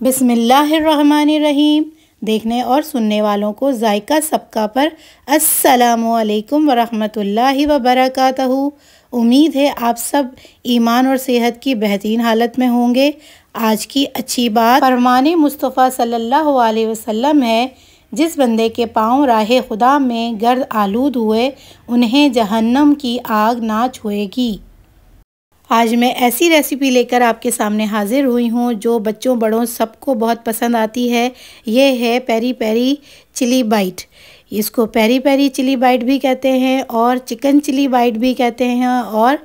बिस्मिल्लाहिर्रहमानिर्रहीम। देखने और सुनने वालों को जायका सबका पर अस्सलामुअलैकुम वरहमतुल्लाहि वबरकातहू। उम्मीद है आप सब ईमान और सेहत की बेहतरीन हालत में होंगे। आज की अच्छी बात फरमाने मुस्तफ़ा सल्लल्लाहु अलैहि वसल्लम है, जिस बंदे के पाँव राह खुदा में गर्द आलूद हुए उन्हें जहन्नम की आग ना छुएगी। आज मैं ऐसी रेसिपी लेकर आपके सामने हाज़िर हुई हूँ जो बच्चों बड़ों सबको बहुत पसंद आती है। ये है पेरी पेरी चिली बाइट। इसको पेरी पेरी चिली बाइट भी कहते हैं और चिकन चिली बाइट भी कहते हैं और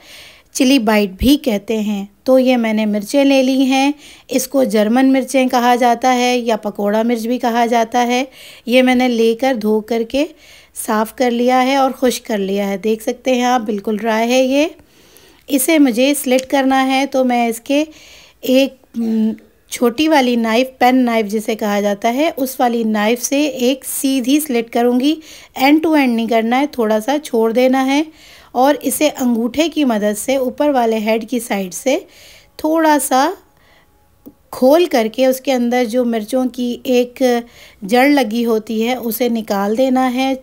चिली बाइट भी कहते हैं। तो ये मैंने मिर्चें ले ली हैं। इसको जर्मन मिर्चें कहा जाता है या पकोड़ा मिर्च भी कहा जाता है। ये मैंने लेकर धो करके साफ़ कर लिया है और खुश्क कर लिया है। देख सकते हैं आप, बिल्कुल ड्राई है ये। इसे मुझे स्लिट करना है, तो मैं इसके एक छोटी वाली नाइफ़, पेन नाइफ़ जिसे कहा जाता है, उस वाली नाइफ़ से एक सीधी स्लिट करूँगी। एंड टू एंड नहीं करना है, थोड़ा सा छोड़ देना है और इसे अंगूठे की मदद से ऊपर वाले हेड की साइड से थोड़ा सा खोल करके उसके अंदर जो मिर्चों की एक जड़ लगी होती है उसे निकाल देना है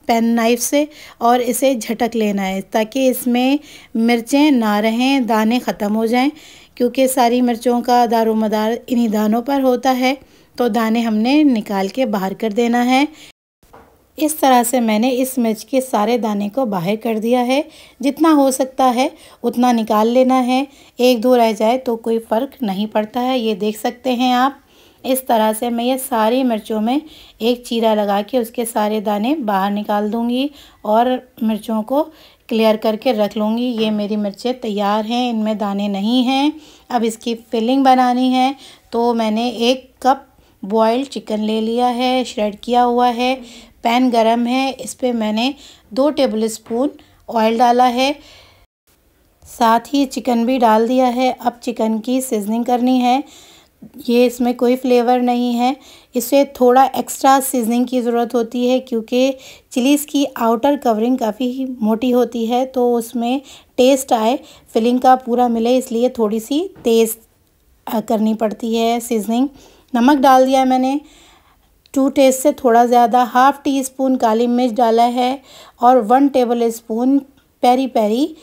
पेन नाइफ़ से और इसे झटक लेना है ताकि इसमें मिर्चें ना रहें, दाने ख़त्म हो जाएं, क्योंकि सारी मिर्चों का दारोमदार इन्हीं दानों पर होता है। तो दाने हमने निकाल के बाहर कर देना है। इस तरह से मैंने इस मिर्च के सारे दाने को बाहर कर दिया है। जितना हो सकता है उतना निकाल लेना है, एक दो रह जाए तो कोई फ़र्क नहीं पड़ता है। ये देख सकते हैं आप। इस तरह से मैं ये सारी मिर्चों में एक चीरा लगा के उसके सारे दाने बाहर निकाल दूंगी और मिर्चों को क्लियर करके रख लूँगी। ये मेरी मिर्चें तैयार हैं, इनमें दाने नहीं हैं। अब इसकी फिलिंग बनानी है, तो मैंने 1 कप बॉइल्ड चिकन ले लिया है, श्रेड किया हुआ है। पैन गरम है, इस पर मैंने 2 टेबल स्पून ऑयल डाला है, साथ ही चिकन भी डाल दिया है। अब चिकन की सीजनिंग करनी है। ये इसमें कोई फ्लेवर नहीं है, इसे थोड़ा एक्स्ट्रा सीजनिंग की ज़रूरत होती है क्योंकि चिलीज़ की आउटर कवरिंग काफ़ी मोटी होती है, तो उसमें टेस्ट आए, फिलिंग का पूरा मिले, इसलिए थोड़ी सी तेज़ करनी पड़ती है सीजनिंग। नमक डाल दिया मैंने 2 टेस्ट से थोड़ा ज़्यादा। ½ टी स्पून काली मिर्च डाला है और 1 tablespoon peri peri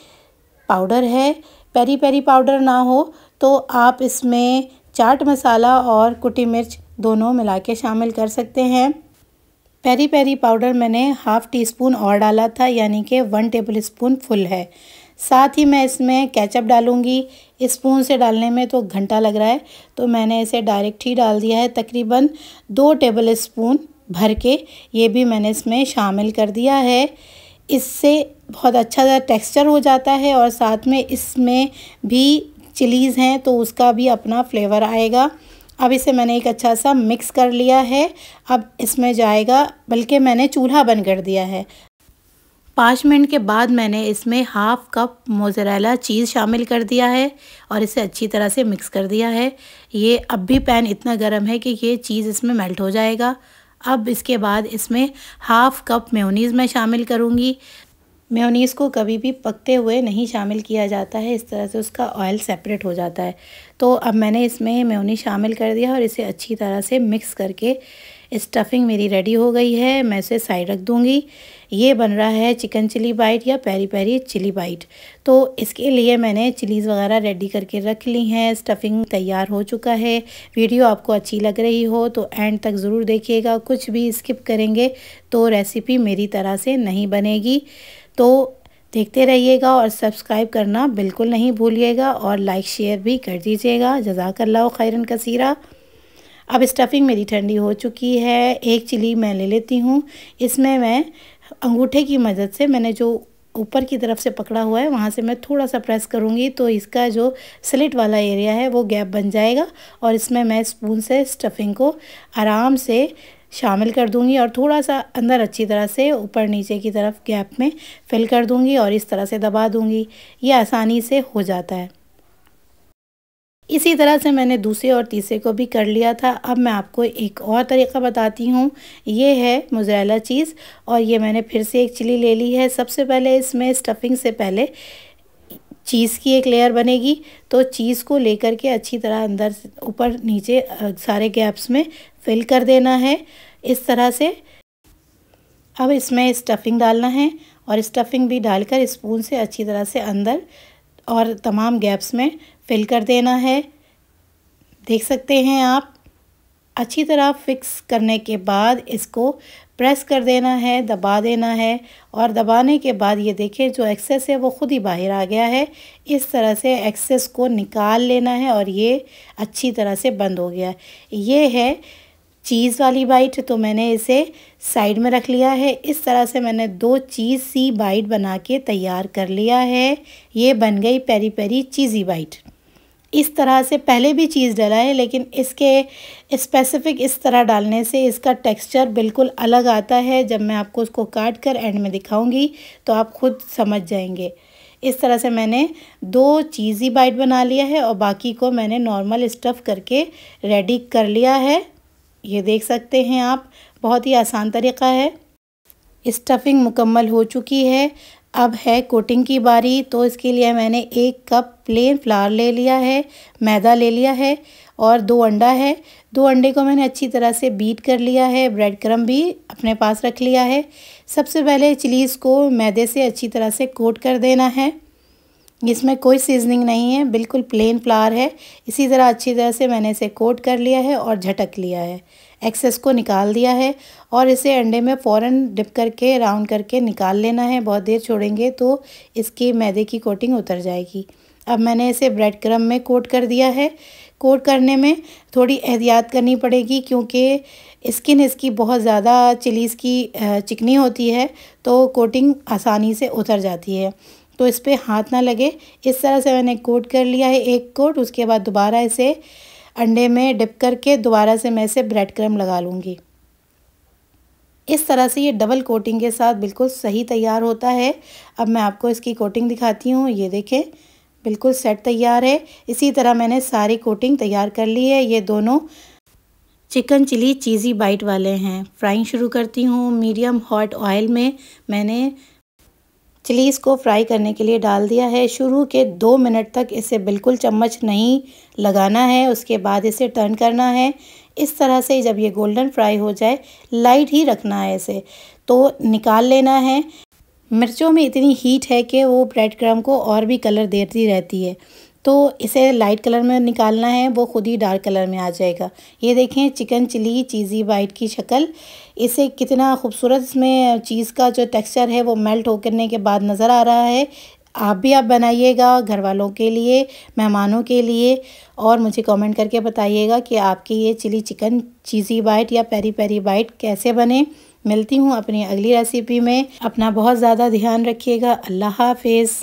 powder है। पेरी पेरी पाउडर ना हो तो आप इसमें चाट मसाला और कुटी मिर्च दोनों मिला के शामिल कर सकते हैं। पेरी पेरी पाउडर मैंने ½ टी स्पून और डाला था, यानी कि 1 टेबल स्पून फुल है। साथ ही मैं इसमें केचप डालूँगी। स्पून से डालने में तो घंटा लग रहा है, तो मैंने इसे डायरेक्ट ही डाल दिया है। तकरीबन 2 टेबल स्पून भर के ये भी मैंने इसमें शामिल कर दिया है। इससे बहुत अच्छा सा टेक्सचर हो जाता है और साथ में इसमें भी चिलीज़ हैं तो उसका भी अपना फ्लेवर आएगा। अब इसे मैंने एक अच्छा सा मिक्स कर लिया है। अब इसमें जाएगा, बल्कि मैंने चूल्हा बंद कर दिया है। 5 मिनट के बाद मैंने इसमें ½ कप मोज़रेला चीज़ शामिल कर दिया है और इसे अच्छी तरह से मिक्स कर दिया है। ये अब भी पैन इतना गर्म है कि ये चीज़ इसमें मेल्ट हो जाएगा। अब इसके बाद इसमें ½ कप मेयोनीज़ मैं शामिल करूँगी। मेयोनीज़ को कभी भी पकते हुए नहीं शामिल किया जाता है, इस तरह से उसका ऑयल सेपरेट हो जाता है। तो अब मैंने इसमें मेयोनीज़ शामिल कर दिया और इसे अच्छी तरह से मिक्स करके स्टफिंग मेरी रेडी हो गई है। मैं इसे साइड रख दूँगी। ये बन रहा है चिकन चिली बाइट या पेरी पेरी चिली बाइट। तो इसके लिए मैंने चिलीज़ वगैरह रेडी करके रख ली हैं। स्टफिंग तैयार हो चुका है। वीडियो आपको अच्छी लग रही हो तो एंड तक ज़रूर देखिएगा। कुछ भी स्किप करेंगे तो रेसिपी मेरी तरह से नहीं बनेगी। तो देखते रहिएगा और सब्सक्राइब करना बिल्कुल नहीं भूलिएगा और लाइक शेयर भी कर दीजिएगा। जज़ाकल्लाहु खैरन कसीरा। अब स्टफिंग मेरी ठंडी हो चुकी है। एक चिली मैं ले लेती हूँ। इसमें मैं अंगूठे की मदद से, मैंने जो ऊपर की तरफ से पकड़ा हुआ है वहाँ से मैं थोड़ा सा प्रेस करूँगी तो इसका जो स्लिट वाला एरिया है वो गैप बन जाएगा और इसमें मैं स्पून से स्टफिंग को आराम से शामिल कर दूंगी और थोड़ा सा अंदर अच्छी तरह से ऊपर नीचे की तरफ गैप में फिल कर दूंगी और इस तरह से दबा दूंगी। ये आसानी से हो जाता है। इसी तरह से मैंने दूसरे और तीसरे को भी कर लिया था। अब मैं आपको एक और तरीका बताती हूँ। ये है मोज़रेला चीज़ और ये मैंने फिर से एक चिली ले ली है। सबसे पहले इसमें स्टफिंग से पहले चीज़ की एक लेयर बनेगी। तो चीज़ को लेकर के अच्छी तरह अंदर ऊपर नीचे सारे गैप्स में फिल कर देना है इस तरह से। अब इसमें स्टफिंग डालना है और स्टफिंग भी डालकर स्पून से अच्छी तरह से अंदर और तमाम गैप्स में फिल कर देना है। देख सकते हैं आप। अच्छी तरह फिक्स करने के बाद इसको प्रेस कर देना है, दबा देना है और दबाने के बाद ये देखें जो एक्सेस है वो खुद ही बाहर आ गया है। इस तरह से एक्सेस को निकाल लेना है और ये अच्छी तरह से बंद हो गया है। ये है चीज़ वाली बाइट, तो मैंने इसे साइड में रख लिया है। इस तरह से मैंने 2 चीज़ सी बाइट बना के तैयार कर लिया है। ये बन गई पेरी पेरी चीज़ी बाइट। इस तरह से पहले भी चीज़ डला है, लेकिन इसके स्पेसिफ़िक इस तरह डालने से इसका टेक्सचर बिल्कुल अलग आता है। जब मैं आपको उसको काट कर एंड में दिखाऊंगी तो आप खुद समझ जाएंगे। इस तरह से मैंने 2 चीज़ी बाइट बना लिया है और बाकी को मैंने नॉर्मल स्टफ़ करके रेडी कर लिया है। ये देख सकते हैं आप, बहुत ही आसान तरीक़ा है। स्टफिंग मुकम्मल हो चुकी है। अब है कोटिंग की बारी। तो इसके लिए मैंने 1 कप प्लेन फ्लावर ले लिया है, मैदा ले लिया है और 2 अंडा है। 2 अंडे को मैंने अच्छी तरह से बीट कर लिया है। ब्रेड क्रम्ब भी अपने पास रख लिया है। सबसे पहले चिलीज़ को मैदे से अच्छी तरह से कोट कर देना है। इसमें कोई सीजनिंग नहीं है, बिल्कुल प्लेन फ्लावर है। इसी तरह अच्छी तरह से मैंने इसे कोट कर लिया है और झटक लिया है। एक्सेस को निकाल दिया है और इसे अंडे में फ़ौरन डिप करके राउंड करके निकाल लेना है। बहुत देर छोड़ेंगे तो इसकी मैदे की कोटिंग उतर जाएगी। अब मैंने इसे ब्रेड क्रम्ब में कोट कर दिया है। कोट करने में थोड़ी एहतियात करनी पड़ेगी क्योंकि स्किन इसकी बहुत ज़्यादा चिलीज़ की चिकनी होती है, तो कोटिंग आसानी से उतर जाती है। तो इस पर हाथ ना लगे, इस तरह से मैंने कोट कर लिया है 1 कोट। उसके बाद दोबारा इसे अंडे में डिप करके दोबारा से मैं इसे ब्रेड क्रम्ब लगा लूँगी। इस तरह से ये डबल कोटिंग के साथ बिल्कुल सही तैयार होता है। अब मैं आपको इसकी कोटिंग दिखाती हूँ। ये देखें, बिल्कुल सेट तैयार है। इसी तरह मैंने सारी कोटिंग तैयार कर ली है। ये दोनों चिकन चिली चीज़ी बाइट वाले हैं। फ्राइंग शुरू करती हूँ। मीडियम हॉट ऑयल में मैंने चिलीज़ को फ्राई करने के लिए डाल दिया है। शुरू के 2 मिनट तक इसे बिल्कुल चम्मच नहीं लगाना है, उसके बाद इसे टर्न करना है। इस तरह से जब ये गोल्डन फ्राई हो जाए, लाइट ही रखना है इसे, तो निकाल लेना है। मिर्चों में इतनी हीट है कि वो ब्रेड क्रम्ब को और भी कलर देती रहती है, तो इसे लाइट कलर में निकालना है, वो खुद ही डार्क कलर में आ जाएगा। ये देखें चिकन चिली चीज़ी बाइट की शक्ल, इसे कितना खूबसूरत इसमें चीज़ का जो टेक्सचर है वो मेल्ट होने के बाद नज़र आ रहा है। आप भी बनाइएगा घर वालों के लिए, मेहमानों के लिए, और मुझे कमेंट करके बताइएगा कि आपकी ये चिली चिकन चीज़ी बाइट या पेरी पेरी बाइट कैसे बने। मिलती हूँ अपनी अगली रेसिपी में। अपना बहुत ज़्यादा ध्यान रखिएगा। अल्लाह हाफिज़।